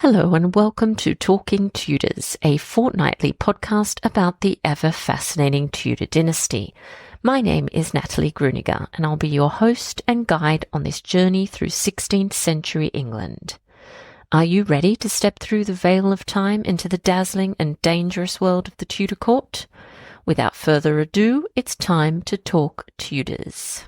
Hello and welcome to Talking Tudors, a fortnightly podcast about the ever-fascinating Tudor dynasty. My name is Natalie Grueninger and I'll be your host and guide on this journey through 16th century England. Are you ready to step through the veil of time into the dazzling and dangerous world of the Tudor court? Without further ado, it's time to talk Tudors.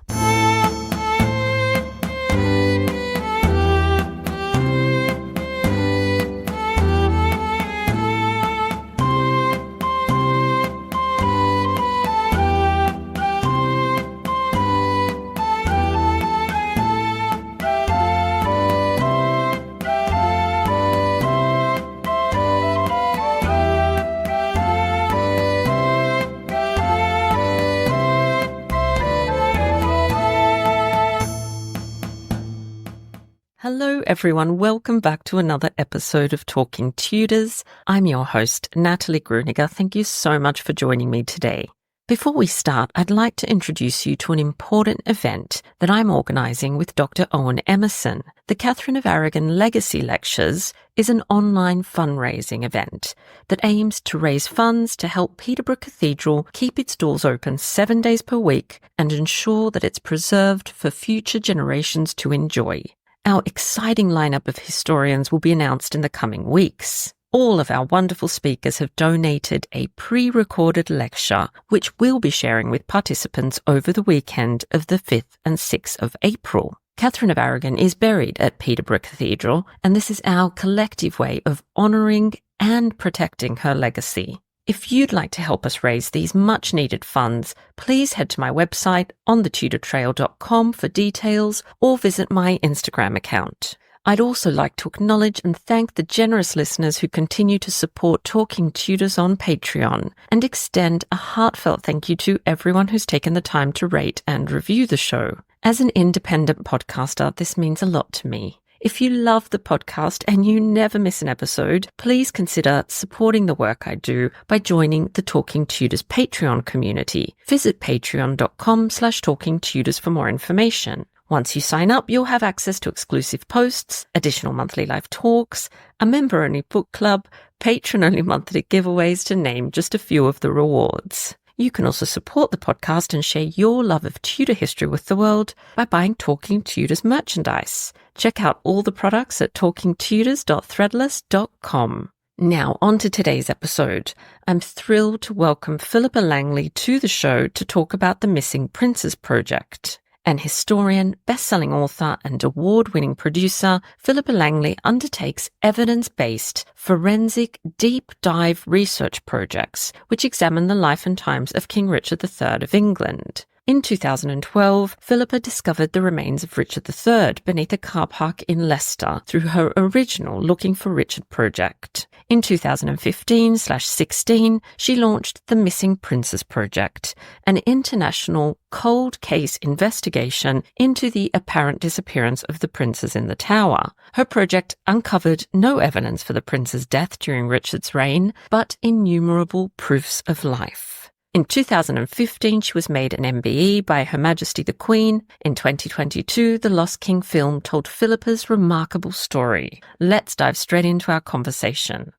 Hello everyone, welcome back to another episode of Talking Tudors. I'm your host, Natalie Grueninger. Thank you so much for joining me today. Before we start, I'd like to introduce you to an important event that I'm organising with Dr. Owen Emerson. The Katharine of Aragon Legacy Lectures is an online fundraising event that aims to raise funds to help Peterborough Cathedral keep its doors open 7 days per week and ensure that it's preserved for future generations to enjoy. Our exciting lineup of historians will be announced in the coming weeks. All of our wonderful speakers have donated a pre-recorded lecture, which we'll be sharing with participants over the weekend of the 5th and 6th of April. Katharine of Aragon is buried at Peterborough Cathedral, and this is our collective way of honouring and protecting her legacy. If you'd like to help us raise these much-needed funds, please head to my website onthetudortrail.com for details or visit my Instagram account. I'd also like to acknowledge and thank the generous listeners who continue to support Talking Tudors on Patreon and extend a heartfelt thank you to everyone who's taken the time to rate and review the show. As an independent podcaster, this means a lot to me. If you love the podcast and you never miss an episode, please consider supporting the work I do by joining the Talking Tudors Patreon community. Visit patreon.com/talkingtudors for more information. Once you sign up, you'll have access to exclusive posts, additional monthly live talks, a member-only book club, patron-only monthly giveaways, to name just a few of the rewards. You can also support the podcast and share your love of Tudor history with the world by buying Talking Tudors merchandise. Check out all the products at talkingtudors.threadless.com. Now, on to today's episode. I'm thrilled to welcome Philippa Langley to the show to talk about the Missing Princes project. An historian, best-selling author, and award-winning producer, Philippa Langley undertakes evidence-based, forensic, deep-dive research projects which examine the life and times of King Richard III of England. In 2012, Philippa discovered the remains of Richard III beneath a car park in Leicester through her original Looking for Richard project. In 2015/16, she launched the Missing Princes Project, an international cold case investigation into the apparent disappearance of the princes in the Tower. Her project uncovered no evidence for the prince's death during Richard's reign, but innumerable proofs of life. In 2015, she was made an MBE by Her Majesty the Queen. In 2022, the Lost King film told Philippa's remarkable story. Let's dive straight into our conversation.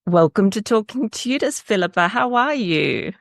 Welcome to Talking Tudors, Philippa. How are you?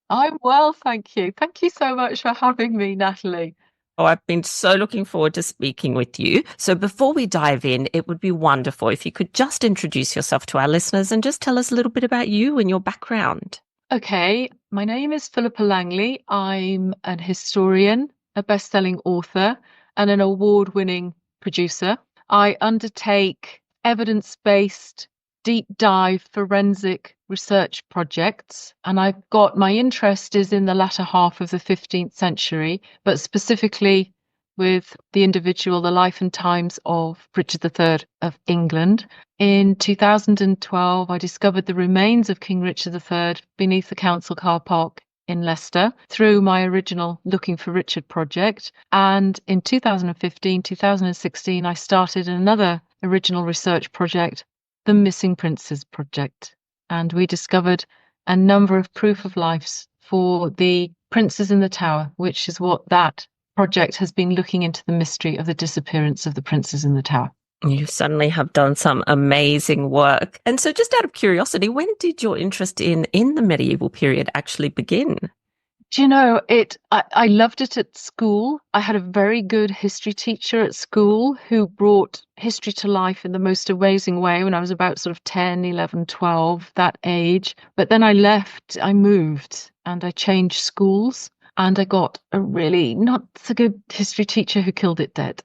I'm well, thank you. Thank you so much for having me, Natalie. Oh, I've been so looking forward to speaking with you. So before we dive in, it would be wonderful if you could just introduce yourself to our listeners and just tell us a little bit about you and your background. Okay, my name is Philippa Langley. I'm an historian, a best-selling author, and an award-winning producer. I undertake evidence-based, deep dive forensic research projects, and I've got my interest is in the latter half of the 15th century, but specifically with the individual, the life and times of Richard III of England. In 2012, I discovered the remains of King Richard III beneath the council car park in Leicester through my original Looking for Richard project. And in 2015, 2016, I started another original research project, the Missing Princes project. And we discovered a number of proof of lives for the princes in the Tower, which is what that project has been looking into, the mystery of the disappearance of the princes in the Tower. You certainly have done some amazing work. And so just out of curiosity, when did your interest in the medieval period actually begin? Do you know, I loved it at school. I had a very good history teacher at school who brought history to life in the most amazing way when I was about sort of 10, 11, 12, that age. But then I left, I moved and I changed schools and I got a really not so good history teacher who killed it dead.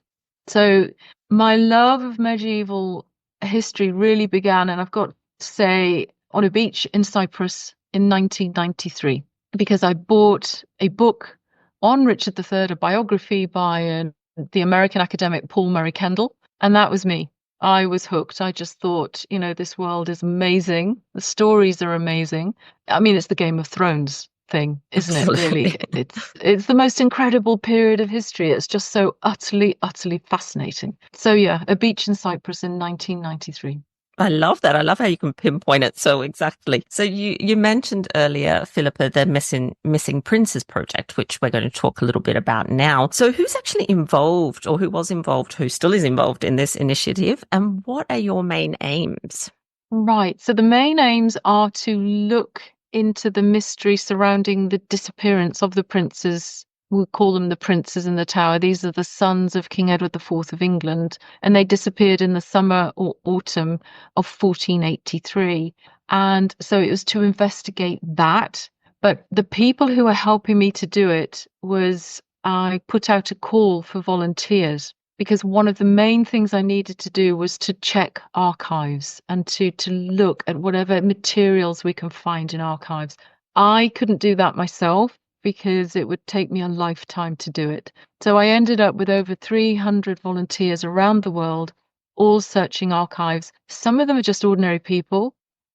So my love of medieval history really began, and I've got to say, on a beach in Cyprus in 1993 because I bought a book on Richard III, a biography by the American academic Paul Murray Kendall, and that was me. I was hooked. I just thought, this world is amazing. The stories are amazing. I mean, it's the Game of Thrones thing, isn't it, really? Absolutely. It's the most incredible period of history. It's just so utterly, utterly fascinating. So yeah, a beach in Cyprus in 1993. I love that. I love how you can pinpoint it so exactly. So you mentioned earlier, Philippa, the Missing Princes project, which we're going to talk a little bit about now. So who's actually involved, or who was involved, who still is involved in this initiative, and what are your main aims? Right. So the main aims are to look into the mystery surrounding the disappearance of the princes. We call them the princes in the tower. These are the sons of King Edward IV of England, and they disappeared in the summer or autumn of 1483. And so it was to investigate that. But the people who were helping me to do it was I put out a call for volunteers because one of the main things I needed to do was to check archives and to look at whatever materials we can find in archives. I couldn't do that myself because it would take me a lifetime to do it. So I ended up with over 300 volunteers around the world, all searching archives. Some of them are just ordinary people.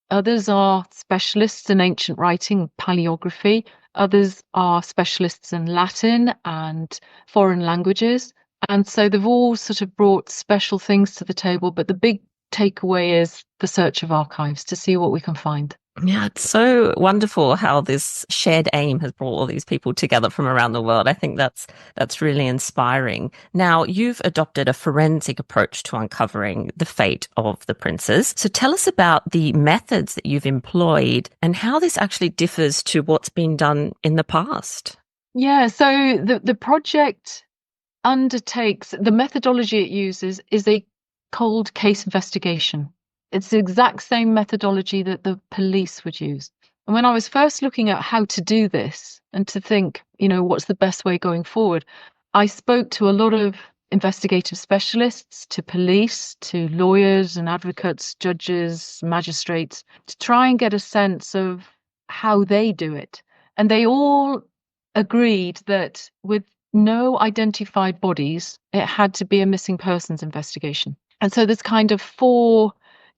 Others are specialists in ancient writing, paleography. Others are specialists in Latin and foreign languages. And so they've all sort of brought special things to the table. But the big takeaway is the search of archives to see what we can find. Yeah, it's so wonderful how this shared aim has brought all these people together from around the world. I think that's really inspiring. Now, you've adopted a forensic approach to uncovering the fate of the princes. So tell us about the methods that you've employed and how this actually differs to what's been done in the past. Yeah, so the project undertakes, the methodology it uses is a cold case investigation. It's the exact same methodology that the police would use. And when I was first looking at how to do this and to think, what's the best way going forward, I spoke to a lot of investigative specialists, to police, to lawyers and advocates, judges, magistrates, to try and get a sense of how they do it. And they all agreed that with no identified bodies, it had to be a missing persons investigation. And so there's kind of four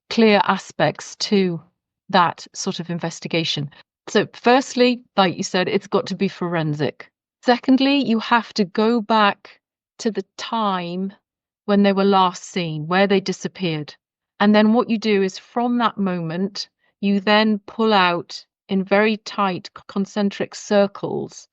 clear aspects to that sort of investigation. So firstly, like you said, it's got to be forensic. Secondly, you have to go back to the time when they were last seen, where they disappeared. And then what you do is from that moment, you then pull out in very tight concentric circles.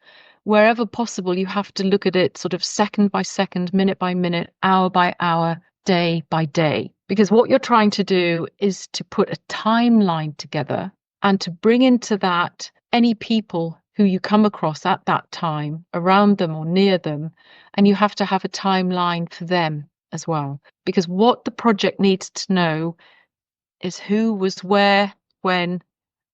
Wherever possible, you have to look at it sort of second by second, minute by minute, hour by hour, day by day. Because what you're trying to do is to put a timeline together and to bring into that any people who you come across at that time, around them or near them, and you have to have a timeline for them as well. Because what the project needs to know is who was where, when,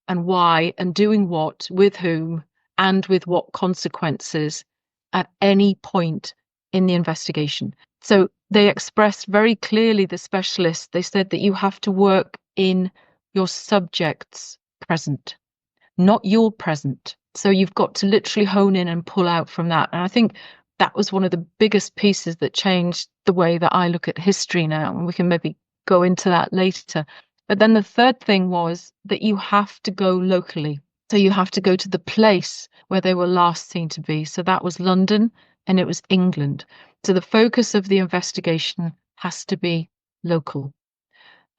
and why, and doing what, with whom, and with what consequences at any point in the investigation. So they expressed very clearly, the specialists, they said that you have to work in your subject's present, not your present. So you've got to literally hone in and pull out from that. And I think that was one of the biggest pieces that changed the way that I look at history now. And we can maybe go into that later. But then the third thing was that you have to go locally. So you have to go to the place where they were last seen to be. So that was London and it was England. So the focus of the investigation has to be local.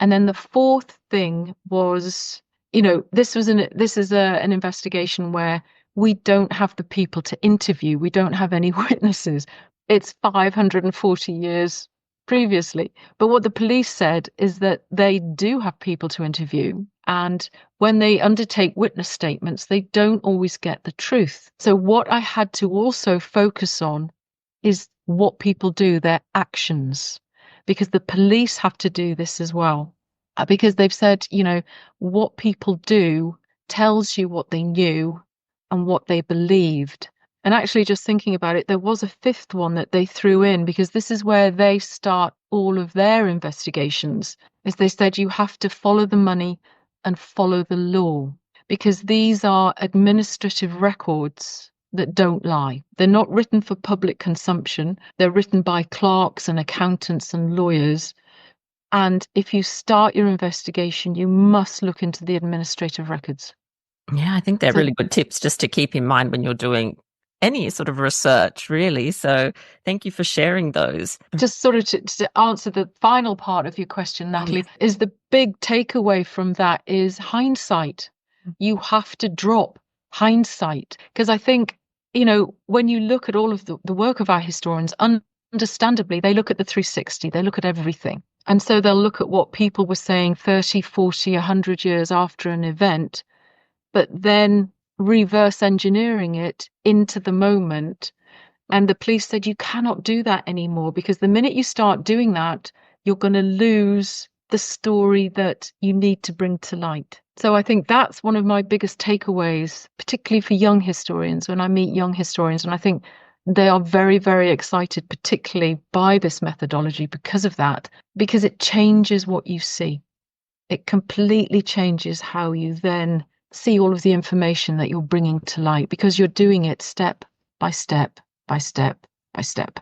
And then the fourth thing was, this is an investigation where we don't have the people to interview. We don't have any witnesses. It's 540 years previously. But what the police said is that they do have people to interview. And when they undertake witness statements, they don't always get the truth. So what I had to also focus on is what people do, their actions, because the police have to do this as well. Because they've said, what people do tells you what they knew and what they believed. And actually, just thinking about it, there was a fifth one that they threw in because this is where they start all of their investigations. Is they said you have to follow the money and follow the law because these are administrative records that don't lie. They're not written for public consumption. They're written by clerks and accountants and lawyers. And if you start your investigation, you must look into the administrative records. Yeah, I think they're really good tips just to keep in mind when you're doing any sort of research, really. So thank you for sharing those. Just sort of to answer the final part of your question, Natalie, is the big takeaway from that is hindsight. You have to drop hindsight. Because I think, when you look at all of the work of our historians, understandably, they look at the 360, they look at everything. And so they'll look at what people were saying 30, 40, 100 years after an event, but then reverse engineering it into the moment. And the police said you cannot do that anymore because the minute you start doing that, you're going to lose the story that you need to bring to light. So I think that's one of my biggest takeaways, particularly for young historians, when I meet young historians. And I think they are very, very excited, particularly by this methodology because of that, because it changes what you see. It completely changes how you then see all of the information that you're bringing to light because you're doing it step by step by step by step.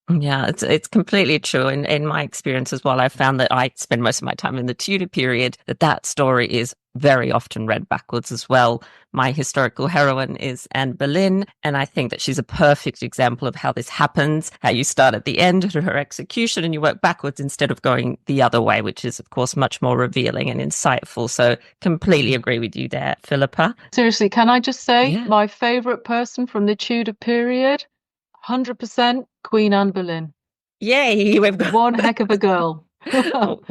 Yeah, it's completely true. In my experience as well, I found that I spend most of my time in the Tudor period, that story is very often read backwards as well. My historical heroine is Anne Boleyn, and I think that she's a perfect example of how this happens, how you start at the end of her execution and you work backwards instead of going the other way, which is, of course, much more revealing and insightful. So completely agree with you there, Philippa. Seriously, can I just say my favourite person from the Tudor period? 100% Queen Anne Boleyn. Yay, we've got one heck of a girl.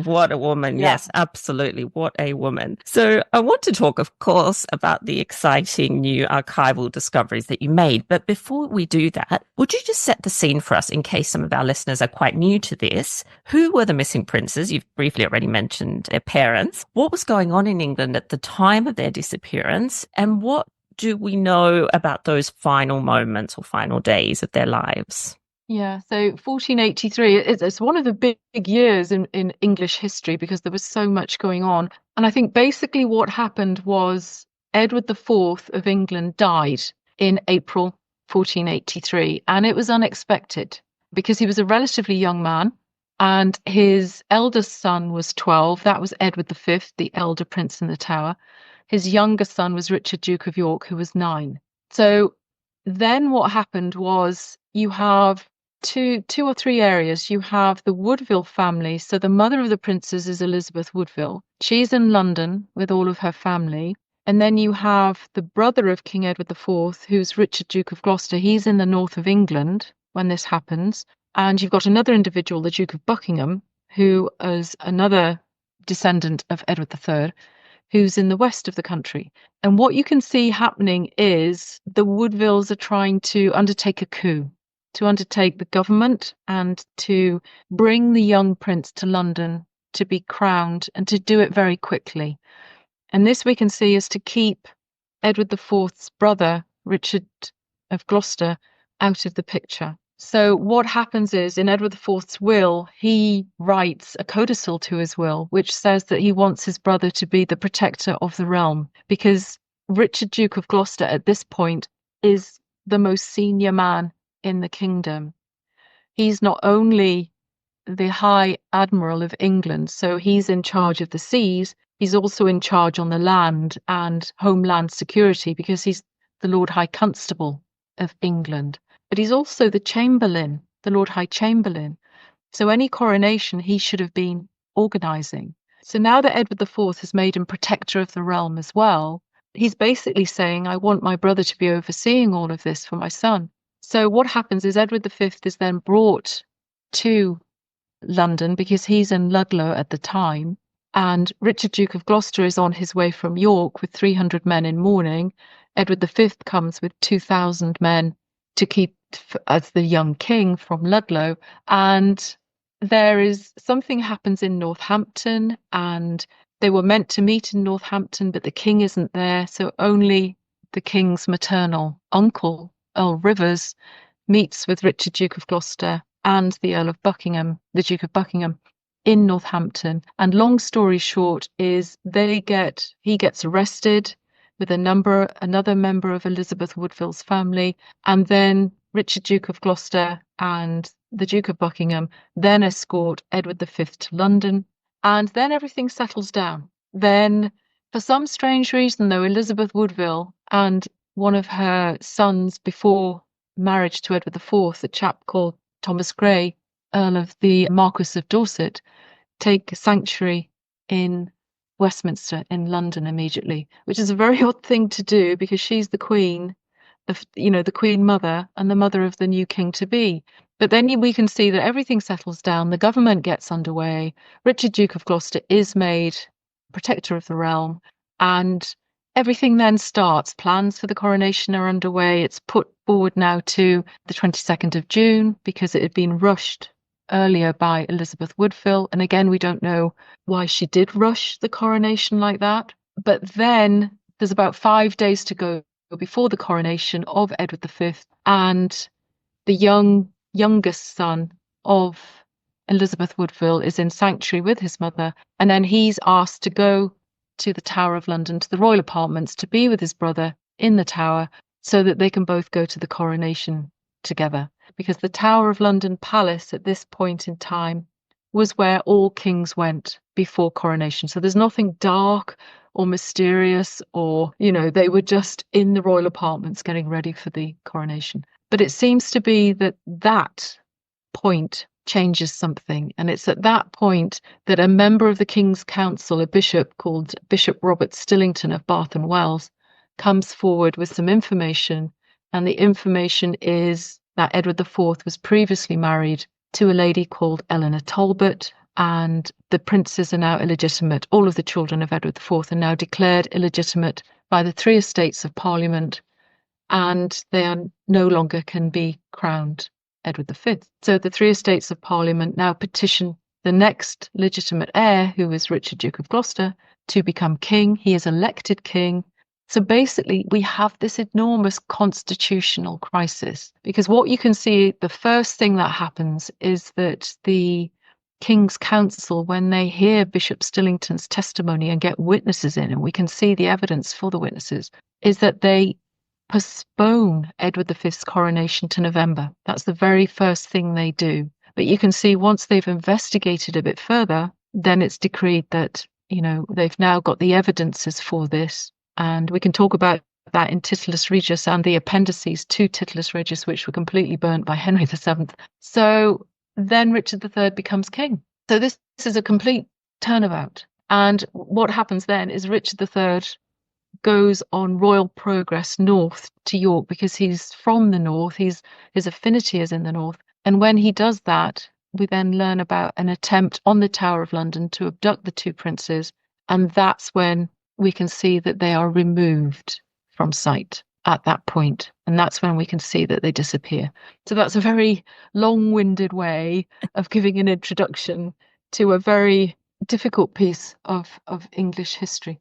What a woman. Yeah. Yes, absolutely. What a woman. So I want to talk, of course, about the exciting new archival discoveries that you made. But before we do that, would you just set the scene for us in case some of our listeners are quite new to this? Who were the missing princes? You've briefly already mentioned their parents. What was going on in England at the time of their disappearance? And what do we know about those final moments or final days of their lives? Yeah, so 1483, it's one of the big years in English history because there was so much going on. And I think basically what happened was Edward IV of England died in April 1483. And it was unexpected because he was a relatively young man and his eldest son was 12. That was Edward V, the elder prince in the Tower. His younger son was Richard, Duke of York, who was 9. So then what happened was you have two or three areas. You have the Woodville family. So the mother of the princes is Elizabeth Woodville. She's in London with all of her family. And then you have the brother of King Edward IV, who's Richard, Duke of Gloucester. He's in the north of England when this happens. And you've got another individual, the Duke of Buckingham, who is another descendant of Edward III, who's in the west of the country. And what you can see happening is the Woodvilles are trying to undertake a coup, to undertake the government and to bring the young prince to London to be crowned and to do it very quickly. And this we can see is to keep Edward IV's brother, Richard of Gloucester, out of the picture. So what happens is in Edward IV's will, he writes a codicil to his will, which says that he wants his brother to be the protector of the realm because Richard, Duke of Gloucester at this point is the most senior man in the kingdom. He's not only the High Admiral of England, so he's in charge of the seas, he's also in charge on the land and homeland security because he's the Lord High Constable of England. But he's also the Chamberlain, the Lord High Chamberlain. So any coronation he should have been organising. So now that Edward IV has made him protector of the realm as well, he's basically saying, I want my brother to be overseeing all of this for my son. So what happens is Edward V is then brought to London because he's in Ludlow at the time. And Richard, Duke of Gloucester, is on his way from York with 300 men in mourning. Edward V comes with 2,000 men to keep as the young king from Ludlow. And there is something happens in Northampton, and they were meant to meet in Northampton, but the king isn't there. So only the king's maternal uncle, Earl Rivers, meets with Richard, Duke of Gloucester, and the Earl of Buckingham, the Duke of Buckingham, in Northampton. And long story short is he gets arrested with another member of Elizabeth Woodville's family, and then Richard, Duke of Gloucester, and the Duke of Buckingham then escort Edward V to London, and then everything settles down. Then, for some strange reason, though, Elizabeth Woodville and one of her sons before marriage to Edward IV, a chap called Thomas Grey, Earl of the Marquis of Dorset, take sanctuary in Westminster in London immediately, which is a very odd thing to do because she's the Queen, the Queen Mother and the mother of the new king to be. But then we can see that everything settles down, the government gets underway, Richard, Duke of Gloucester, is made protector of the realm, and everything then starts. Plans for the coronation are underway. It's put forward now to the 22nd of June because it had been rushed earlier by Elizabeth Woodville. And again, we don't know why she did rush the coronation like that. But then there's about 5 days to go before the coronation of Edward V, and the youngest son of Elizabeth Woodville is in sanctuary with his mother, and then he's asked to go to the Tower of London, to the royal apartments, to be with his brother in the Tower so that they can both go to the coronation together. Because the Tower of London Palace at this point in time was where all kings went before coronation. So there's nothing dark or mysterious or, they were just in the royal apartments getting ready for the coronation. But it seems to be that point changes something. And it's at that point that a member of the King's Council, a bishop called Bishop Robert Stillington of Bath and Wells, comes forward with some information. And the information is that Edward IV was previously married to a lady called Eleanor Talbot, and the princes are now illegitimate. All of the children of Edward IV are now declared illegitimate by the 3 estates of Parliament, and they no longer can be crowned Edward V. So the 3 estates of Parliament now petition the next legitimate heir, who is Richard, Duke of Gloucester, to become king. He is elected king. So basically, we have this enormous constitutional crisis, because what you can see, the first thing that happens is that the King's Council, when they hear Bishop Stillington's testimony and get witnesses in, and we can see the evidence for the witnesses, is that they postpone Edward V's coronation to November. That's the very first thing they do. But you can see once they've investigated a bit further, then it's decreed that, they've now got the evidences for this. And we can talk about that in Titulus Regius and the appendices to Titulus Regius, which were completely burnt by Henry VII. So then Richard III becomes king. So this is a complete turnabout. And what happens then is Richard III goes on royal progress north to York because he's from the north. His affinity is in the north. And when he does that, we then learn about an attempt on the Tower of London to abduct the 2 princes. And that's when we can see that they are removed from sight at that point. And that's when we can see that they disappear. So that's a very long-winded way of giving an introduction to a very difficult piece of English history.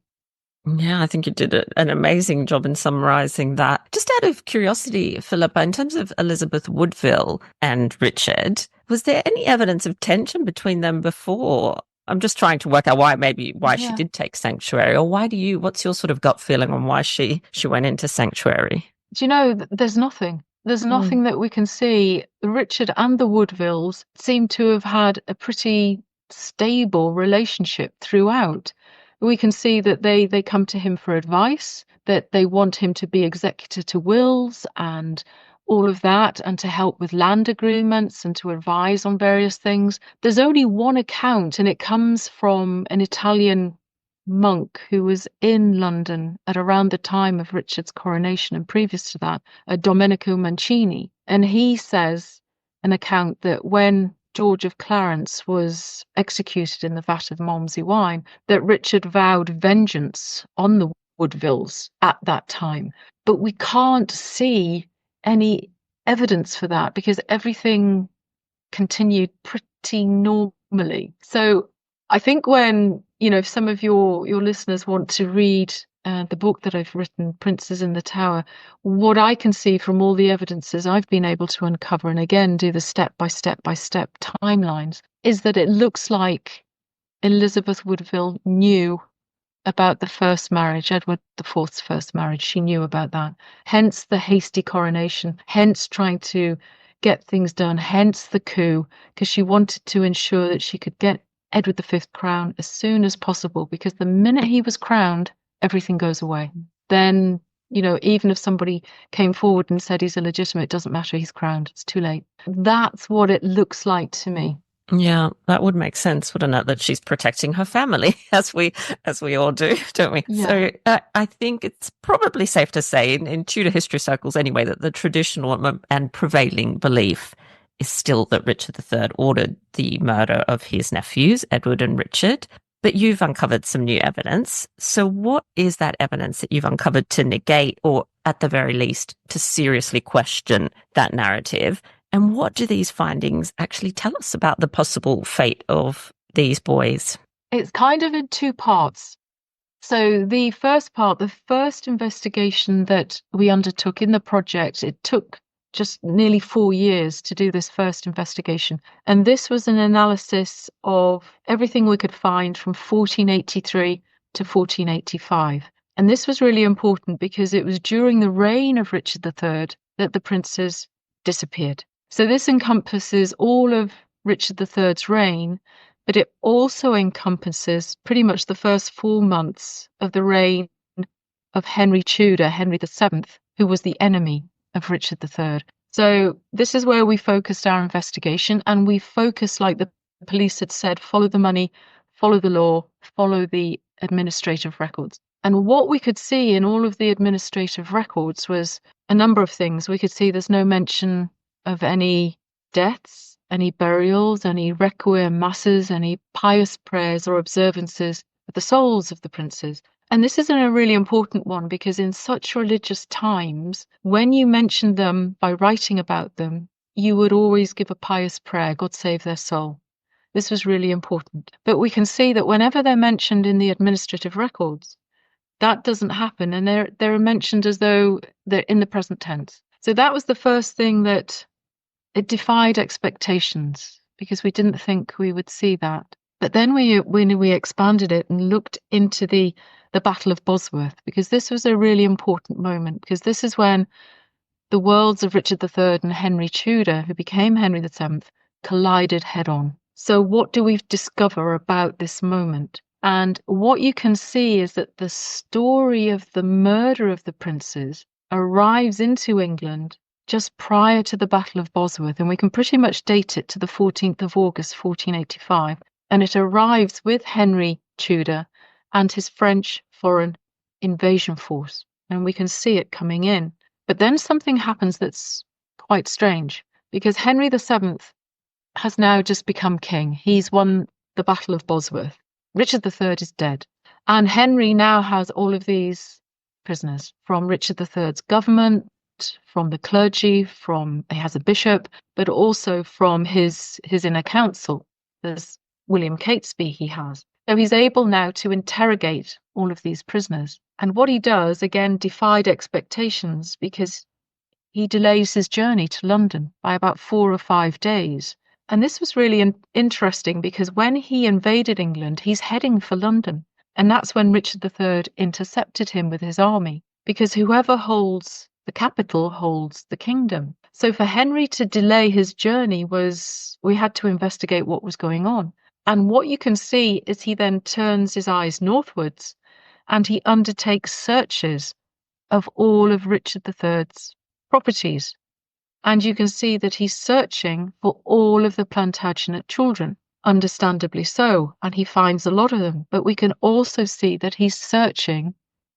Yeah, I think you did an amazing job in summarising that. Just out of curiosity, Philippa, in terms of Elizabeth Woodville and Richard, was there any evidence of tension between them before? I'm just trying to work out why she did take sanctuary, or what's your sort of gut feeling on why she went into sanctuary? Do you know, there's nothing. There's nothing that we can see. Richard and the Woodvilles seem to have had a pretty stable relationship throughout. We can see that they come to him for advice, that they want him to be executor to wills and all of that, and to help with land agreements and to advise on various things. There's only one account, and it comes from an Italian monk who was in London at around the time of Richard's coronation and previous to that, Domenico Mancini. And he says an account that when George of Clarence was executed in the vat of Malmsey wine, that Richard vowed vengeance on the Woodvilles at that time. But we can't see any evidence for that because everything continued pretty normally. So I think when, if some of your listeners want to read the book that I've written, Princes in the Tower, what I can see from all the evidences I've been able to uncover, and again do the step by step timelines, is that it looks like Elizabeth Woodville knew about the first marriage, Edward IV's first marriage. She knew about that. Hence the hasty coronation, hence trying to get things done, hence the coup, because she wanted to ensure that she could get Edward V crowned as soon as possible, because the minute he was crowned, everything goes away. Then, even if somebody came forward and said he's illegitimate, it doesn't matter, he's crowned. It's too late. That's what it looks like to me. Yeah, that would make sense, wouldn't it? That she's protecting her family, as we all do, don't we? Yeah. So I think it's probably safe to say, in Tudor history circles anyway, that the traditional and prevailing belief is still that Richard III ordered the murder of his nephews, Edward and Richard. But you've uncovered some new evidence. So what is that evidence that you've uncovered to negate, or at the very least, to seriously question that narrative? And what do these findings actually tell us about the possible fate of these boys? It's kind of in two parts. So the first part, the first investigation that we undertook in the project, it took just nearly 4 years to do this first investigation. And this was an analysis of everything we could find from 1483 to 1485. And this was really important because it was during the reign of Richard III that the princes disappeared. So this encompasses all of Richard III's reign, but it also encompasses pretty much the first 4 months of the reign of Henry Tudor, Henry VII, who was the enemy of Richard III. So this is where we focused our investigation, and we focused, like the police had said, follow the money, follow the law, follow the administrative records. And what we could see in all of the administrative records was a number of things. We could see there's no mention of any deaths, any burials, any requiem masses, any pious prayers or observances of the souls of the princes. And this is a really important one because in such religious times, when you mentioned them by writing about them, you would always give a pious prayer, God save their soul. This was really important. But we can see that whenever they're mentioned in the administrative records, that doesn't happen, and they're mentioned as though they're in the present tense. So that was the first thing that it defied expectations, because we didn't think we would see that. But then when we expanded it and looked into the Battle of Bosworth, because this was a really important moment, because this is when the worlds of Richard III and Henry Tudor, who became Henry VII, collided head on. So what do we discover about this moment? And what you can see is that the story of the murder of the princes arrives into England just prior to the Battle of Bosworth, and we can pretty much date it to the 14th of August, 1485. And it arrives with Henry Tudor and his French foreign invasion force, and we can see it coming in. But then something happens that's quite strange, because Henry VII has now just become king. He's won the Battle of Bosworth. Richard III is dead. And Henry now has all of these prisoners from Richard III's government, from the clergy, he has a bishop, but also from his inner council. There's William Catesby he has. So he's able now to interrogate all of these prisoners. And what he does, again, defied expectations, because he delays his journey to London by about 4 or 5 days. And this was really interesting, because when he invaded England, he's heading for London. And that's when Richard III intercepted him with his army, because whoever holds the capital holds the kingdom. So for Henry to delay his journey we had to investigate what was going on. And what you can see is he then turns his eyes northwards and he undertakes searches of all of Richard III's properties. And you can see that he's searching for all of the Plantagenet children, understandably so, and he finds a lot of them. But we can also see that he's searching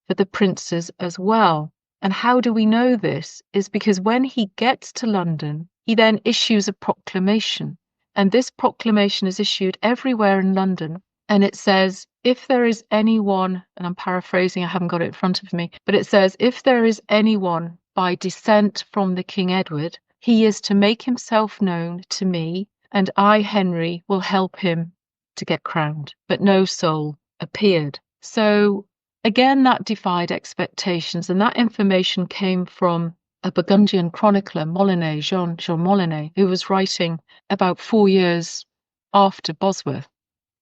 for the princes as well. And how do we know this? Is because when he gets to London, he then issues a proclamation And this proclamation is issued everywhere in London. And it says, if there is anyone, and I'm paraphrasing, I haven't got it in front of me, but it says, if there is anyone by descent from the King Edward, he is to make himself known to me, and I, Henry, will help him to get crowned. But no soul appeared. So again, that defied expectations, and that information came from a Burgundian chronicler, Molyneux, Jean Molyneux, who was writing about 4 years after Bosworth.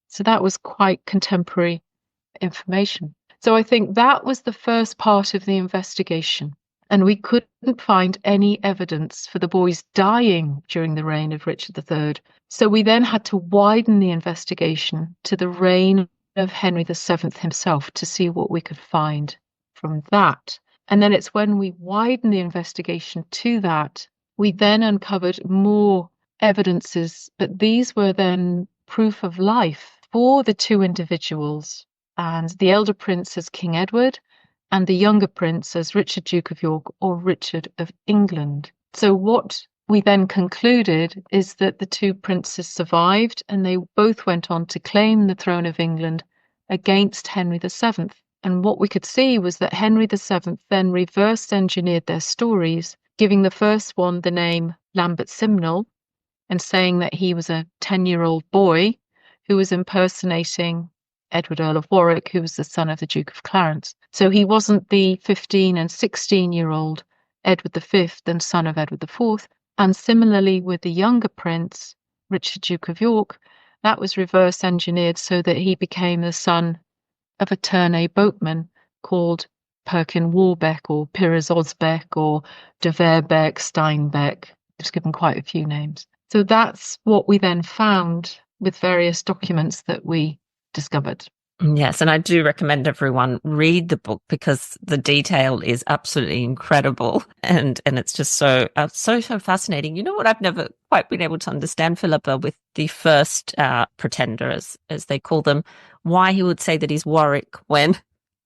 So that was quite contemporary information. So I think that was the first part of the investigation. And we couldn't find any evidence for the boys dying during the reign of Richard III. So we then had to widen the investigation to the reign of Henry VII himself to see what we could find from that. And then it's when we widened the investigation to that, we then uncovered more evidences, but these were then proof of life for the two individuals, and the elder prince as King Edward and the younger prince as Richard, Duke of York, or Richard of England. So what we then concluded is that the two princes survived, and they both went on to claim the throne of England against Henry VII. And what we could see was that Henry VII then reverse engineered their stories, giving the first one the name Lambert Simnel, and saying that he was a 10-year-old boy who was impersonating Edward, Earl of Warwick, who was the son of the Duke of Clarence. So he wasn't the 15 and 16-year-old Edward V and son of Edward IV. And similarly with the younger prince, Richard, Duke of York, that was reverse engineered so that he became the son of a Tournay boatman called Perkin Warbeck or Piers Osbeck or de Verbeck, Steinbeck. It's given quite a few names. So that's what we then found with various documents that we discovered. Yes, and I do recommend everyone read the book because the detail is absolutely incredible, and it's just so fascinating. You know what I've never quite been able to understand, Philippa, with the first pretender, as they call them, why he would say that he's Warwick when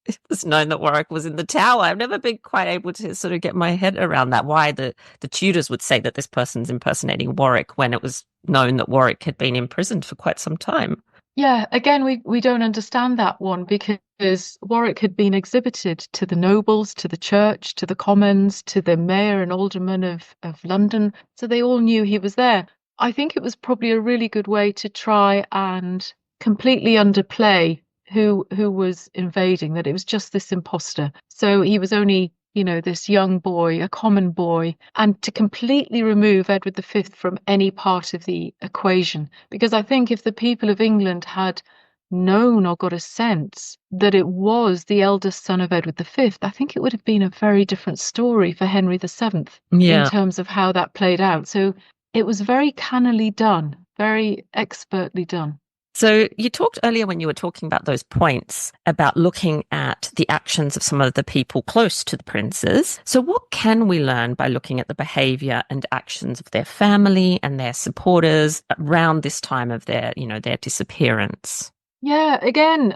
it was known that Warwick was in the Tower. I've never been quite able to sort of get my head around that. Why the Tudors would say that this person's impersonating Warwick when it was known that Warwick had been imprisoned for quite some time. Yeah, again, we don't understand that one because Warwick had been exhibited to the nobles, to the church, to the commons, to the mayor and aldermen of London. So they all knew he was there. I think it was probably a really good way to try and completely underplay who was invading, that it was just this imposter. So he was only, this young boy, a common boy, and to completely remove Edward V from any part of the equation. Because I think if the people of England had known or got a sense that it was the eldest son of Edward V, I think it would have been a very different story for Henry VII in terms of how that played out. So it was very cannily done, very expertly done. So you talked earlier when you were talking about those points about looking at the actions of some of the people close to the princes. So what can we learn by looking at the behaviour and actions of their family and their supporters around this time of their disappearance? Yeah, again,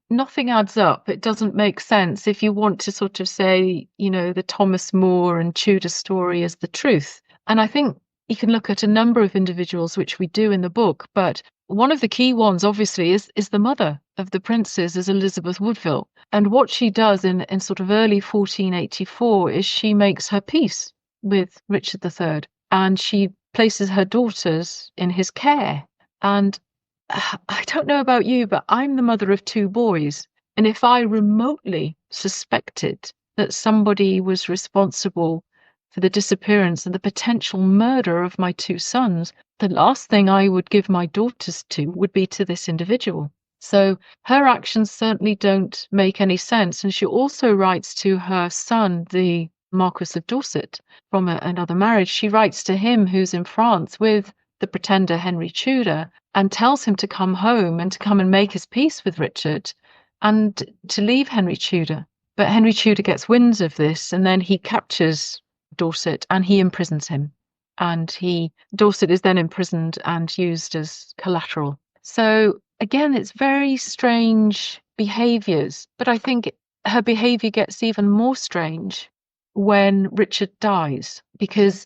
nothing adds up. It doesn't make sense if you want to sort of say, the Thomas More and Tudor story is the truth. And I think you can look at a number of individuals, which we do in the book, but one of the key ones, obviously, is the mother of the princes, is Elizabeth Woodville. And what she does in sort of early 1484 is she makes her peace with Richard III, and she places her daughters in his care. And I don't know about you, but I'm the mother of 2 boys. And if I remotely suspected that somebody was responsible for the disappearance and the potential murder of my 2 sons, the last thing I would give my daughters to would be to this individual. So her actions certainly don't make any sense. And she also writes to her son, the Marquis of Dorset, from another marriage. She writes to him, who's in France with the pretender Henry Tudor, and tells him to come home and to come and make his peace with Richard and to leave Henry Tudor. But Henry Tudor gets wind of this, and then he captures Dorset and he imprisons him. And Dorset is then imprisoned and used as collateral. So again, it's very strange behaviours. But I think her behaviour gets even more strange when Richard dies, because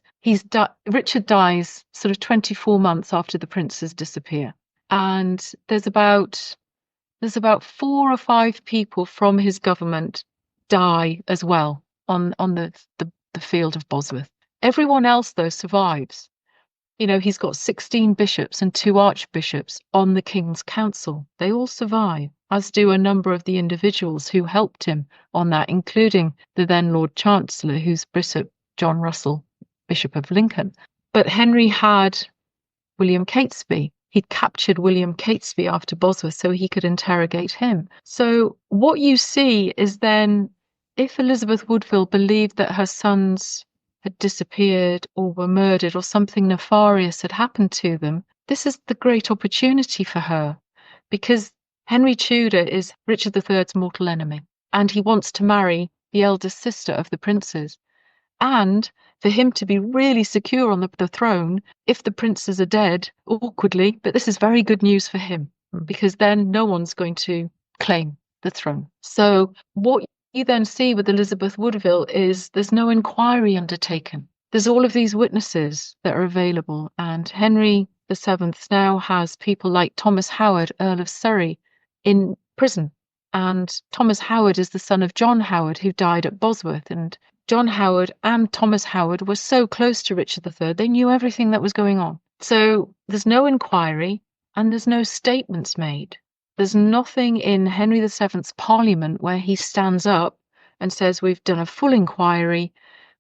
Richard dies sort of 24 months after the princes disappear. And there's about 4 or 5 people from his government die as well on the field of Bosworth. Everyone else, though, survives. He's got 16 bishops and 2 archbishops on the King's Council. They all survive, as do a number of the individuals who helped him on that, including the then Lord Chancellor, who's Bishop John Russell, Bishop of Lincoln. But Henry had William Catesby. He'd captured William Catesby after Bosworth so he could interrogate him. So what you see is then, if Elizabeth Woodville believed that her sons had disappeared or were murdered or something nefarious had happened to them, this is the great opportunity for her, because Henry Tudor is Richard III's mortal enemy, and he wants to marry the eldest sister of the princes. And for him to be really secure on the throne, if the princes are dead, awkwardly, but this is very good news for him, because then no one's going to claim the throne. So what you then see with Elizabeth Woodville is there's no inquiry undertaken. There's all of these witnesses that are available, and Henry VII now has people like Thomas Howard, Earl of Surrey, in prison. And Thomas Howard is the son of John Howard, who died at Bosworth. And John Howard and Thomas Howard were so close to Richard III, they knew everything that was going on. So there's no inquiry and there's no statements made. There's nothing in Henry VII's Parliament where he stands up and says, we've done a full inquiry,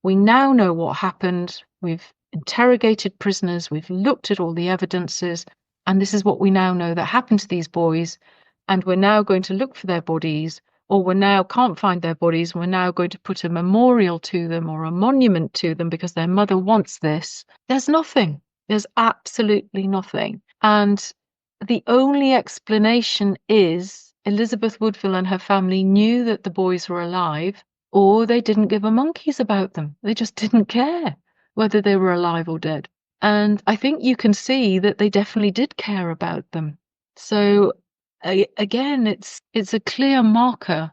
we now know what happened, we've interrogated prisoners, we've looked at all the evidences, and this is what we now know that happened to these boys, and we're now going to look for their bodies, or we now can't find their bodies, and we're now going to put a memorial to them or a monument to them because their mother wants this. There's nothing. There's absolutely nothing. And the only explanation is Elizabeth Woodville and her family knew that the boys were alive, or they didn't give a monkey's about them. They just didn't care whether they were alive or dead. And I think you can see that they definitely did care about them. So again, it's a clear marker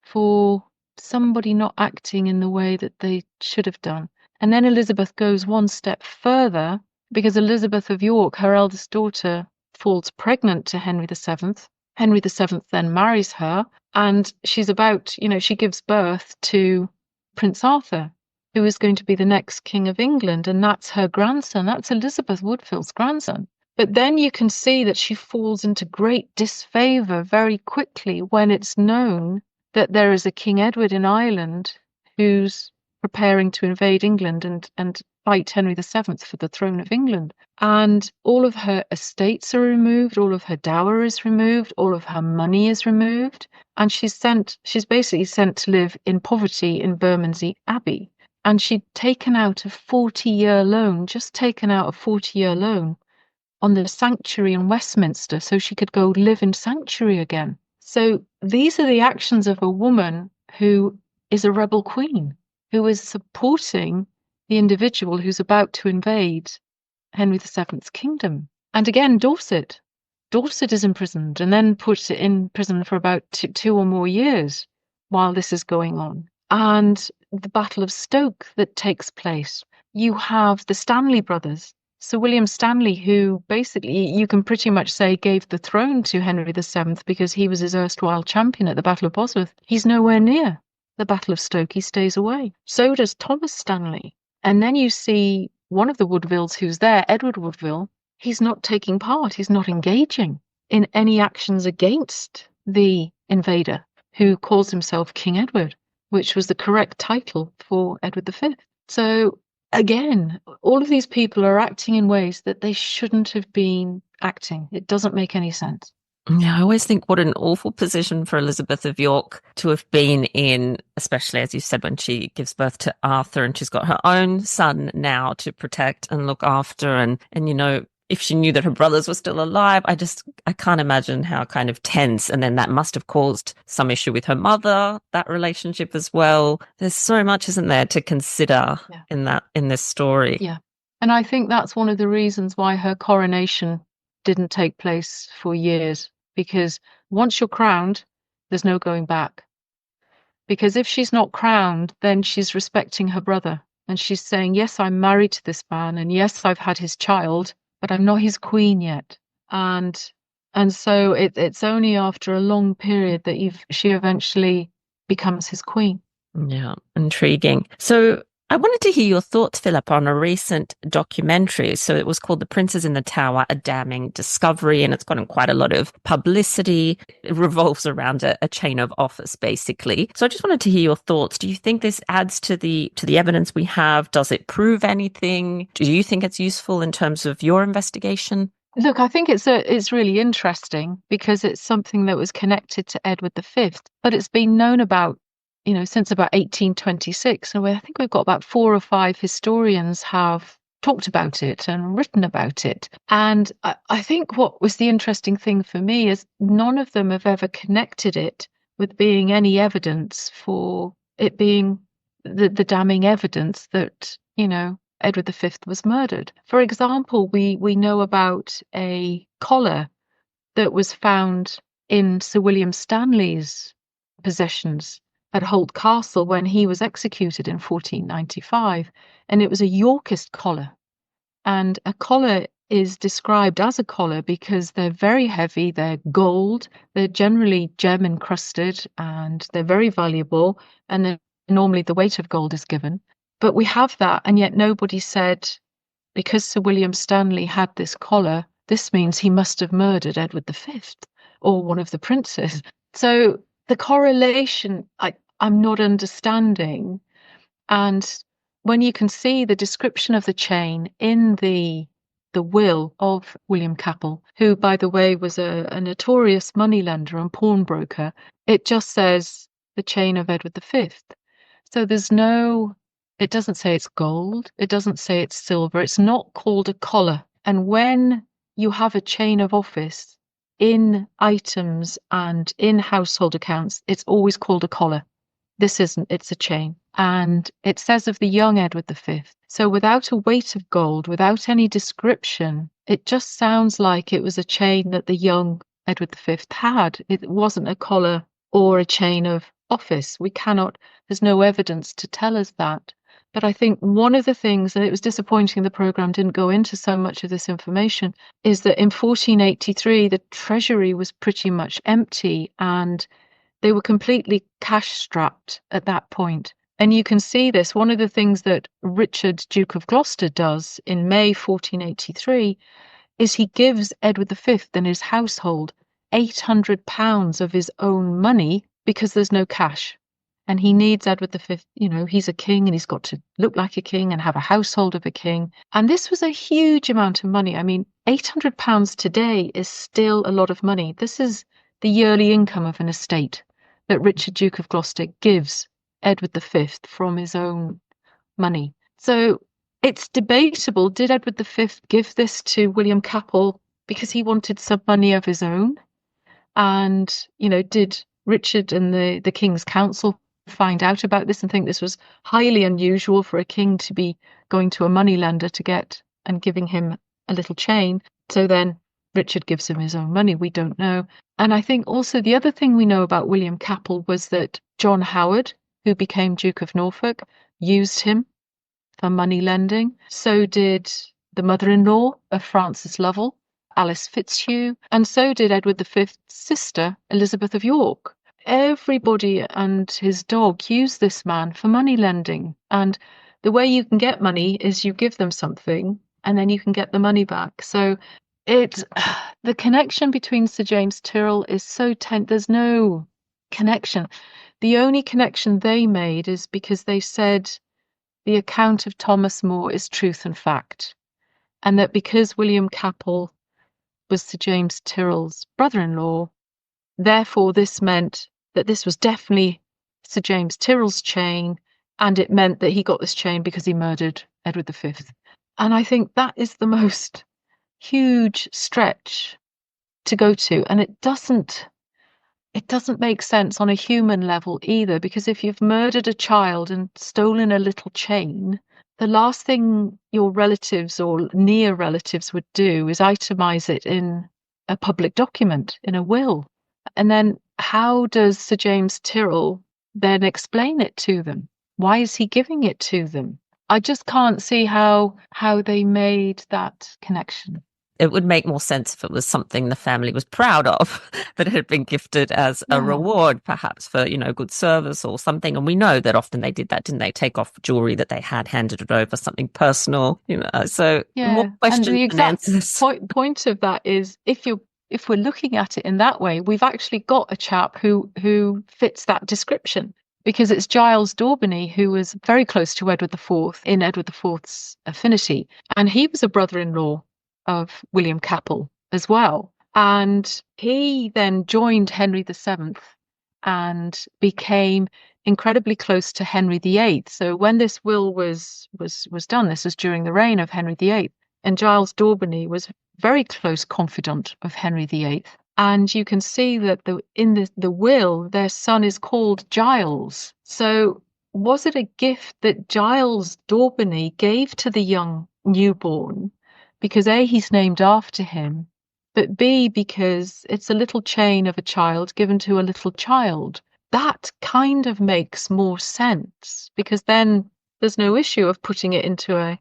for somebody not acting in the way that they should have done. And then Elizabeth goes one step further, because Elizabeth of York, her eldest daughter, falls pregnant to Henry VII. Henry VII then marries her, and she's about, she gives birth to Prince Arthur, who is going to be the next King of England, and that's her grandson. That's Elizabeth Woodville's grandson. But then you can see that she falls into great disfavour very quickly when it's known that there is a King Edward in Ireland who's preparing to invade England and fight Henry VII for the throne of England. And all of her estates are removed, all of her dower is removed, all of her money is removed, and she's basically sent to live in poverty in Bermondsey Abbey. And she'd taken out a 40-year loan, on the sanctuary in Westminster so she could go live in sanctuary again. So these are the actions of a woman who is a rebel queen, who is supporting the individual who's about to invade Henry VII's kingdom. And again, Dorset is imprisoned and then put in prison for about 2 or more years while this is going on. And the Battle of Stoke that takes place. You have the Stanley brothers. Sir William Stanley, who basically you can pretty much say gave the throne to Henry VII because he was his erstwhile champion at the Battle of Bosworth. He's nowhere near the Battle of Stoke. He stays away. So does Thomas Stanley. And then you see one of the Woodvilles who's there, Edward Woodville. He's not taking part. He's not engaging in any actions against the invader, who calls himself King Edward, which was the correct title for Edward V. So again, all of these people are acting in ways that they shouldn't have been acting. It doesn't make any sense. Yeah, I always think what an awful position for Elizabeth of York to have been in, especially as you said, when she gives birth to Arthur and she's got her own son now to protect and look after. And if she knew that her brothers were still alive, I can't imagine how kind of tense. And then that must have caused some issue with her mother, that relationship as well. There's so much, isn't there, to consider in this story. Yeah. And I think that's one of the reasons why her coronation didn't take place for years, because once you're crowned, there's no going back. Because if she's not crowned, then she's respecting her brother. And she's saying, yes, I'm married to this man, and yes, I've had his child, but I'm not his queen yet. And so it's only after a long period that she eventually becomes his queen. Yeah, intriguing. So I wanted to hear your thoughts, Philippa, on a recent documentary. So it was called The Princes in the Tower, A Damning Discovery, and it's gotten quite a lot of publicity. It revolves around a chain of office, basically. So I just wanted to hear your thoughts. Do you think this adds to the evidence we have? Does it prove anything? Do you think it's useful in terms of your investigation? Look, I think it's really interesting because it's something that was connected to Edward V, but it's been known about, since about 1826. And I think we've got about 4 or 5 historians have talked about it and written about it. And I think what was the interesting thing for me is none of them have ever connected it with being any evidence for it being the damning evidence that, Edward V was murdered. For example, we know about a collar that was found in Sir William Stanley's possessions at Holt Castle when he was executed in 1495, and it was a Yorkist collar. And a collar is described as a collar because they're very heavy, they're gold, they're generally gem encrusted, and they're very valuable, and then normally the weight of gold is given. But we have that, and yet nobody said, because Sir William Stanley had this collar, this means he must have murdered Edward V or one of the princes. So the correlation, I'm not understanding. And when you can see the description of the chain in the will of William Capel, who, by the way, was a notorious moneylender and pawnbroker, it just says the chain of Edward V. So it doesn't say it's gold. It doesn't say it's silver. It's not called a collar. And when you have a chain of office in items and in household accounts, it's always called a collar. This isn't, it's a chain. And it says of the young Edward V. So without a weight of gold, without any description, it just sounds like it was a chain that the young Edward V had. It wasn't a collar or a chain of office. There's no evidence to tell us that. But I think one of the things, and it was disappointing the programme didn't go into so much of this information, is that in 1483, the treasury was pretty much empty and they were completely cash-strapped at that point. And you can see this. One of the things that Richard, Duke of Gloucester, does in May 1483 is he gives Edward V and his household £800 of his own money because there's no cash. And he needs Edward V, he's a king and he's got to look like a king and have a household of a king. And this was a huge amount of money. I mean, £800 today is still a lot of money. This is the yearly income of an estate that Richard, Duke of Gloucester, gives Edward V from his own money. So it's debatable, did Edward V give this to William Capel because he wanted some money of his own? And, did Richard and the King's Council find out about this and think this was highly unusual for a king to be going to a moneylender to get and giving him a little chain? So then Richard gives him his own money. We don't know. And I think also the other thing we know about William Capel was that John Howard, who became Duke of Norfolk, used him for money lending. So did the mother-in-law of Francis Lovell, Alice Fitzhugh, and so did Edward V's sister, Elizabeth of York. Everybody and his dog use this man for money lending. And the way you can get money is you give them something and then you can get the money back. So the connection between Sir James Tyrrell is so tense. There's no connection. The only connection they made is because they said the account of Thomas More is truth and fact. And that because William Capel was Sir James Tyrrell's brother-in-law, therefore this meant that this was definitely Sir James Tyrrell's chain, and it meant that he got this chain because he murdered Edward V. And I think that is the most huge stretch to go to. And it doesn't make sense on a human level either, because if you've murdered a child and stolen a little chain, the last thing your relatives or near relatives would do is itemize it in a public document, in a will. And then how does Sir James Tyrrell then explain it to them. Why is he giving it to them? I just can't see how they made that connection. It would make more sense if it was something the family was proud of, that it had been gifted as a reward, perhaps for, good service or something. And we know that often they did that, didn't they? Take off jewelry that they had, handed it over, something personal, So more questions and the exact answers. point of that is, if we're looking at it in that way, we've actually got a chap who fits that description. Because it's Giles Daubeny, who was very close to Edward IV in Edward IV's affinity. And he was a brother-in-law of William Capel as well. And he then joined Henry VII and became incredibly close to Henry VIII. So when this will was done, this was during the reign of Henry VIII, and Giles Daubeny was very close confidant of Henry VIII. And you can see that in the will, their son is called Giles. So was it a gift that Giles Daubeny gave to the young newborn? Because A, he's named after him, but B, because it's a little chain of a child given to a little child. That kind of makes more sense, because then there's no issue of putting it into a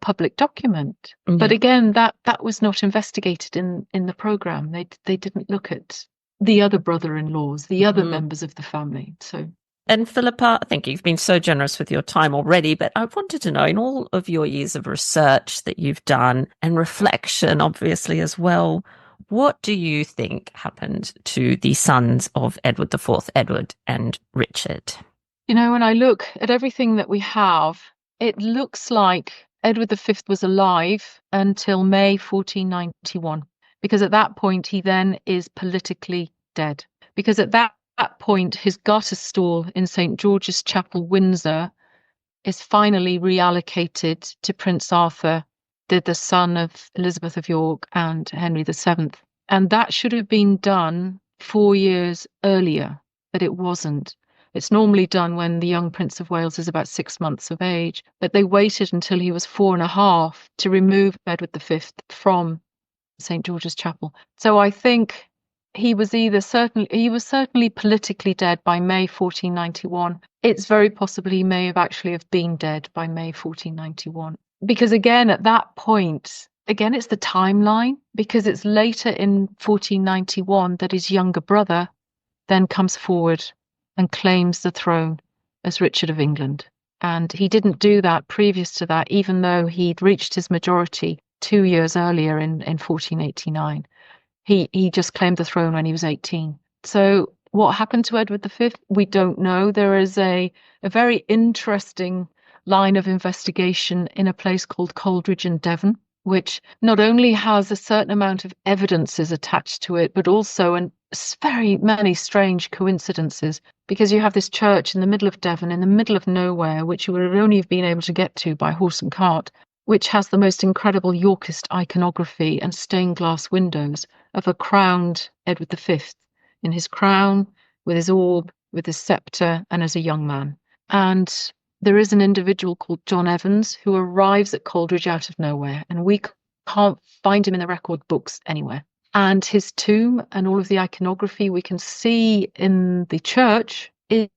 public document. Mm-hmm. But again, that was not investigated in the programme. They didn't look at the other brother-in-laws, the other members of the family. So. And Philippa, I think you've been so generous with your time already, but I wanted to know, in all of your years of research that you've done and reflection, obviously, as well, what do you think happened to the sons of Edward IV, Edward and Richard? When I look at everything that we have, it looks like Edward V was alive until May 1491, because at that point he then is politically dead. Because at that point, his garter stall in St. George's Chapel, Windsor, is finally reallocated to Prince Arthur, the son of Elizabeth of York and Henry VII. And that should have been done 4 years earlier, but it wasn't. It's normally done when the young Prince of Wales is about 6 months of age, but they waited until he was 4.5 to remove Edward V from St. George's Chapel. So I think he was certainly politically dead by May 1491. It's very possible he may have been dead by May 1491. Because again, at that point, it's the timeline, because it's later in 1491 that his younger brother then comes forward and claims the throne as Richard of England. And he didn't do that previous to that, even though he'd reached his majority 2 years earlier in 1489. He just claimed the throne when he was 18. So what happened to Edward V? We don't know. There is a very interesting line of investigation in a place called Coldridge in Devon, which not only has a certain amount of evidences attached to it, but also very many strange coincidences, because you have this church in the middle of Devon, in the middle of nowhere, which you would only have been able to get to by horse and cart, which has the most incredible Yorkist iconography and stained glass windows of a crowned Edward V in his crown, with his orb, with his sceptre, and as a young man. And there is an individual called John Evans who arrives at Coldridge out of nowhere, and we can't find him in the record books anywhere. And his tomb and all of the iconography we can see in the church is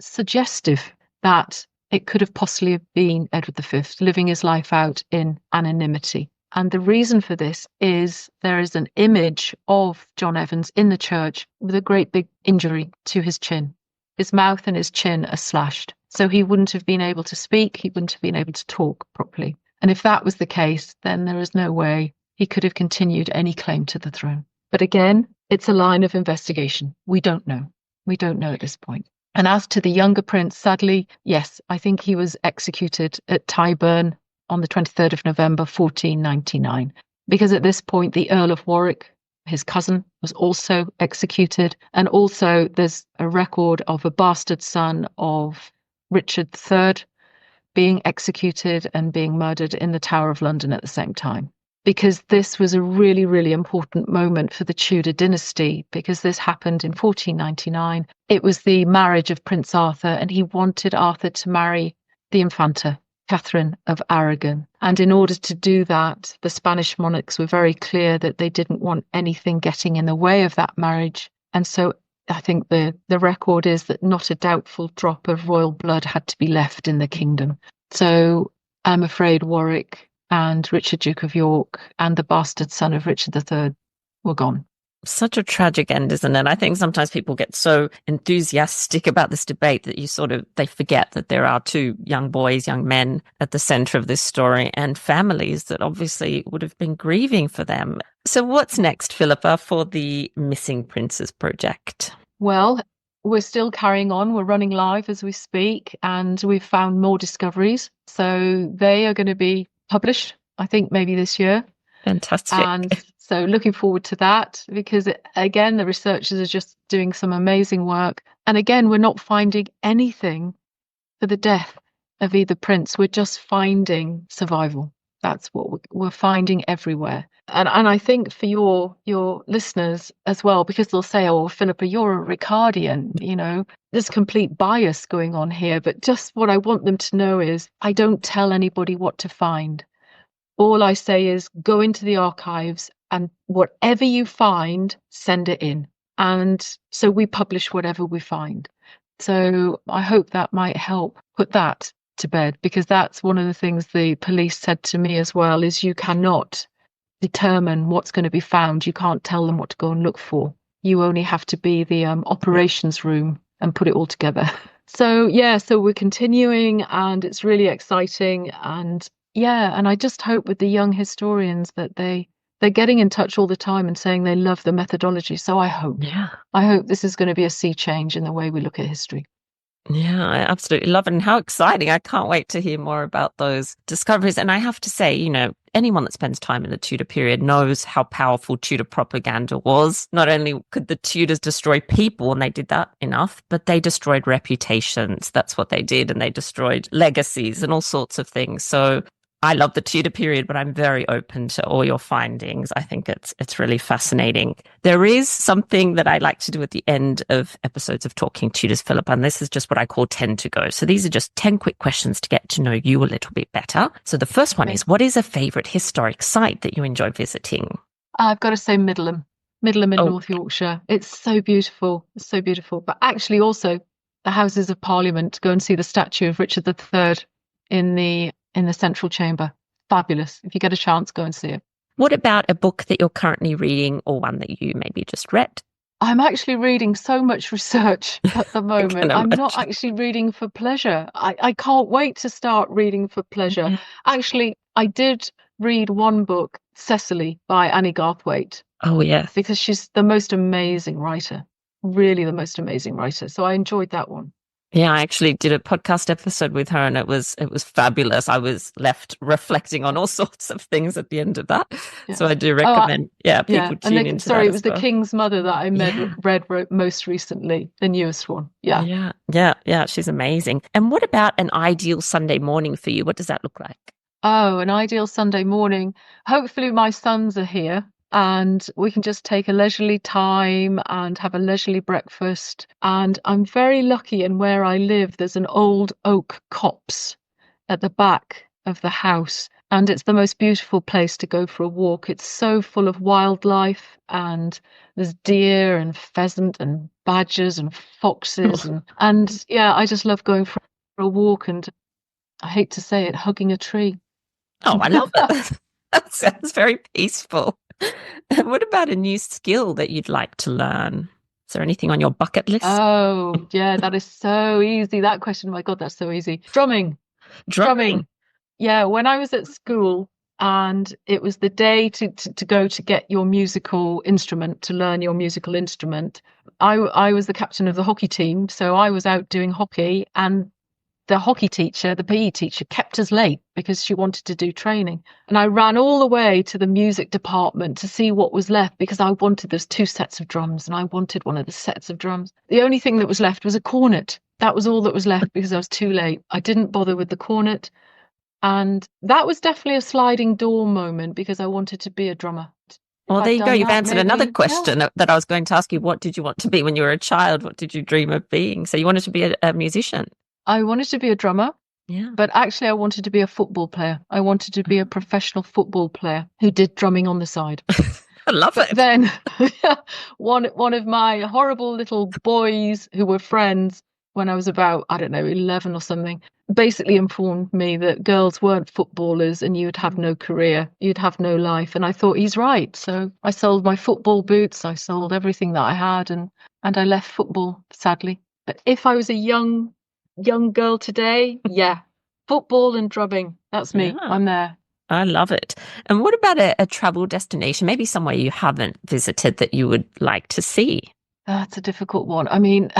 suggestive that it could have possibly been Edward V living his life out in anonymity. And the reason for this is there is an image of John Evans in the church with a great big injury to his chin. His mouth and his chin are slashed. So he wouldn't have been able to speak. He wouldn't have been able to talk properly. And if that was the case, then there is no way he could have continued any claim to the throne. But again, it's a line of investigation. We don't know. We don't know at this point. And as to the younger prince, sadly, yes, I think he was executed at Tyburn on the 23rd of November, 1499. Because at this point, the Earl of Warwick, his cousin, was also executed. And also there's a record of a bastard son of Richard III being executed and being murdered in the Tower of London at the same time. Because this was a really, really important moment for the Tudor dynasty, because this happened in 1499. It was the marriage of Prince Arthur, and he wanted Arthur to marry the Infanta, Katharine of Aragon. And in order to do that, the Spanish monarchs were very clear that they didn't want anything getting in the way of that marriage. And so I think the record is that not a doubtful drop of royal blood had to be left in the kingdom. So I'm afraid Warwick and Richard, Duke of York, and the bastard son of Richard III were gone. Such a tragic end, isn't it? I think sometimes people get so enthusiastic about this debate that they forget that there are two young boys, young men at the center of this story, and families that obviously would have been grieving for them. So what's next, Philippa, for the Missing Princes project? Well, we're still carrying on. We're running live as we speak, and we've found more discoveries. So they are going to be published, I think, maybe this year. Fantastic. And so looking forward to that, because again, the researchers are just doing some amazing work. And again, we're not finding anything for the death of either prince. We're just finding survival. That's what we're finding everywhere. And I think for your listeners as well, because they'll say, oh, Philippa, you're a Ricardian, there's complete bias going on here. But just what I want them to know is I don't tell anybody what to find. All I say is go into the archives and whatever you find, send it in. And so we publish whatever we find. So I hope that might help put that to bed, because that's one of the things the police said to me as well, is you cannot determine what's going to be found. You can't tell them what to go and look for. You only have to be the operations room and put it all together. So we're continuing, and it's really exciting. And I just hope with the young historians that they're getting in touch all the time and saying they love the methodology. So I hope this is going to be a sea change in the way we look at history. Yeah, I absolutely love it. And how exciting. I can't wait to hear more about those discoveries. And I have to say, anyone that spends time in the Tudor period knows how powerful Tudor propaganda was. Not only could the Tudors destroy people, and they did that enough, but they destroyed reputations. That's what they did. And they destroyed legacies and all sorts of things. So I love the Tudor period, but I'm very open to all your findings. I think it's really fascinating. There is something that I like to do at the end of episodes of Talking Tudors, Philippa, and this is just what I call 10 to go. So these are just 10 quick questions to get to know you a little bit better. So the first one is, what is a favourite historic site that you enjoy visiting? I've got to say Middleham in North Yorkshire. It's so beautiful. It's so beautiful. But actually also the Houses of Parliament, go and see the statue of Richard III in the Central Chamber. Fabulous. If you get a chance, go and see it. What about a book that you're currently reading, or one that you maybe just read? I'm actually reading so much research at the moment. I'm not actually reading for pleasure. I can't wait to start reading for pleasure. Mm-hmm. Actually, I did read one book, Cecily, by Annie Garthwaite. Oh, yes. Because she's the most amazing writer. Really the most amazing writer. So I enjoyed that one. Yeah, I actually did a podcast episode with her, and it was fabulous. I was left reflecting on all sorts of things at the end of that. Yeah. So I do recommend, people tune into that. Sorry, it was The King's Mother that I read most recently, the newest one. Yeah, she's amazing. And what about an ideal Sunday morning for you? What does that look like? Oh, an ideal Sunday morning. Hopefully my sons are here, and we can just take a leisurely time and have a leisurely breakfast. And I'm very lucky, in where I live, there's an old oak copse at the back of the house. And it's the most beautiful place to go for a walk. It's so full of wildlife, and there's deer and pheasant and badgers and foxes. And I just love going for a walk, and I hate to say it, hugging a tree. Oh, I love that. That sounds very peaceful. And what about a new skill that you'd like to learn? Is there anything on your bucket list? Oh, yeah, that is so easy. That question, my God, that's so easy. Drumming. Yeah, when I was at school, and it was the day to go to get your musical instrument, to learn your musical instrument, I was the captain of the hockey team. So I was out doing hockey, and the hockey teacher, the PE teacher, kept us late because she wanted to do training. And I ran all the way to the music department to see what was left, because I wanted, there's 2 sets of drums, and I wanted one of the sets of drums. The only thing that was left was a cornet. That was all that was left, because I was too late. I didn't bother with the cornet. And that was definitely a sliding door moment, because I wanted to be a drummer. Well, there you go. You've answered another question that I was going to ask you. What did you want to be when you were a child? What did you dream of being? So you wanted to be a musician. I wanted to be a drummer, but actually I wanted to be a football player. I wanted to be a professional football player who did drumming on the side. I love But it. then one of my horrible little boys who were friends when I was about, I don't know, 11 or something, basically informed me that girls weren't footballers and you'd have no career, you'd have no life. And I thought he's right. So I sold my football boots, I sold everything that I had, and I left football, sadly. But if I was a young girl today, yeah, football and drubbing, that's me. Yeah. I'm there. I love it. And what about a travel destination, maybe somewhere you haven't visited that you would like to see? That's a difficult one. I mean,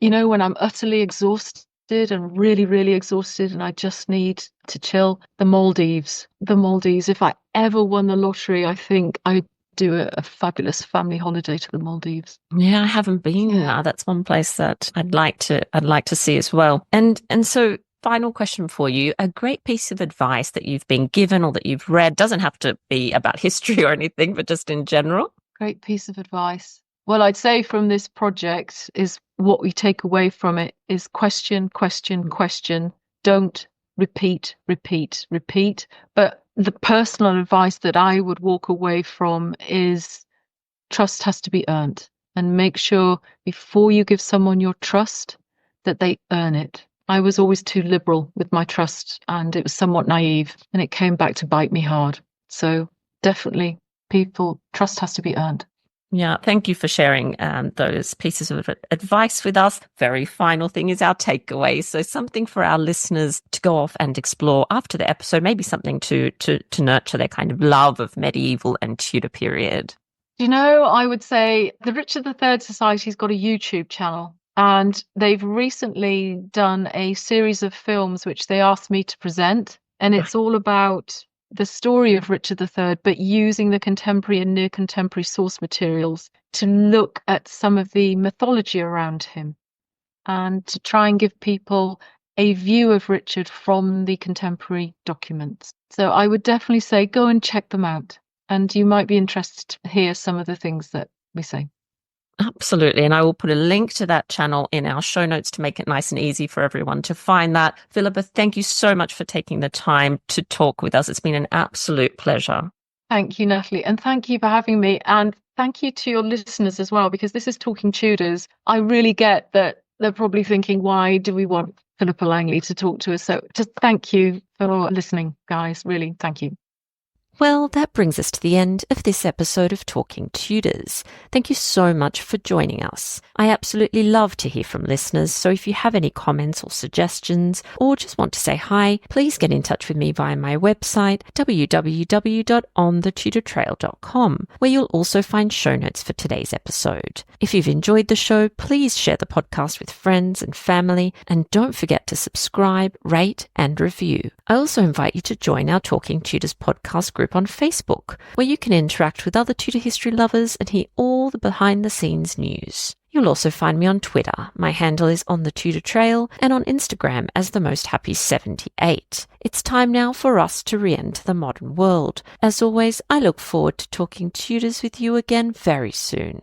when I'm utterly exhausted and really, really exhausted and I just need to chill, the Maldives. The Maldives. If I ever won the lottery, I think I'd do a fabulous family holiday to the Maldives. Yeah, I haven't been. Yeah. That's one place that I'd like to see as well. And so final question for you, a great piece of advice that you've been given or that you've read, doesn't have to be about history or anything, but just in general. Great piece of advice. Well, I'd say from this project is what we take away from it is question, question, question. Don't repeat, repeat, repeat. But the personal advice that I would walk away from is trust has to be earned, and make sure before you give someone your trust that they earn it. I was always too liberal with my trust and it was somewhat naive and it came back to bite me hard. So definitely trust has to be earned. Yeah, thank you for sharing those pieces of advice with us. Very final thing is our takeaway. So something for our listeners to go off and explore after the episode, maybe something to nurture their kind of love of medieval and Tudor period. I would say the Richard III Society's got a YouTube channel. And they've recently done a series of films which they asked me to present. And it's all about the story of Richard III, but using the contemporary and near contemporary source materials to look at some of the mythology around him and to try and give people a view of Richard from the contemporary documents. So I would definitely say go and check them out. And you might be interested to hear some of the things that we say. Absolutely. And I will put a link to that channel in our show notes to make it nice and easy for everyone to find that. Philippa, thank you so much for taking the time to talk with us. It's been an absolute pleasure. Thank you, Natalie. And thank you for having me. And thank you to your listeners as well, because this is Talking Tudors. I really get that they're probably thinking, why do we want Philippa Langley to talk to us? So just thank you for listening, guys. Really, thank you. Well, that brings us to the end of this episode of Talking Tudors. Thank you so much for joining us. I absolutely love to hear from listeners, so if you have any comments or suggestions, or just want to say hi, please get in touch with me via my website, www.onthetudortrail.com, where you'll also find show notes for today's episode. If you've enjoyed the show, please share the podcast with friends and family, and don't forget to subscribe, rate, and review. I also invite you to join our Talking Tudors podcast group on Facebook, where you can interact with other Tudor history lovers and hear all the behind-the-scenes news. You'll also find me on Twitter. My handle is On The Tudor Trail, and on Instagram as The Most Happy 78. It's time now for us to re-enter the modern world. As always, I look forward to talking Tudors with you again very soon.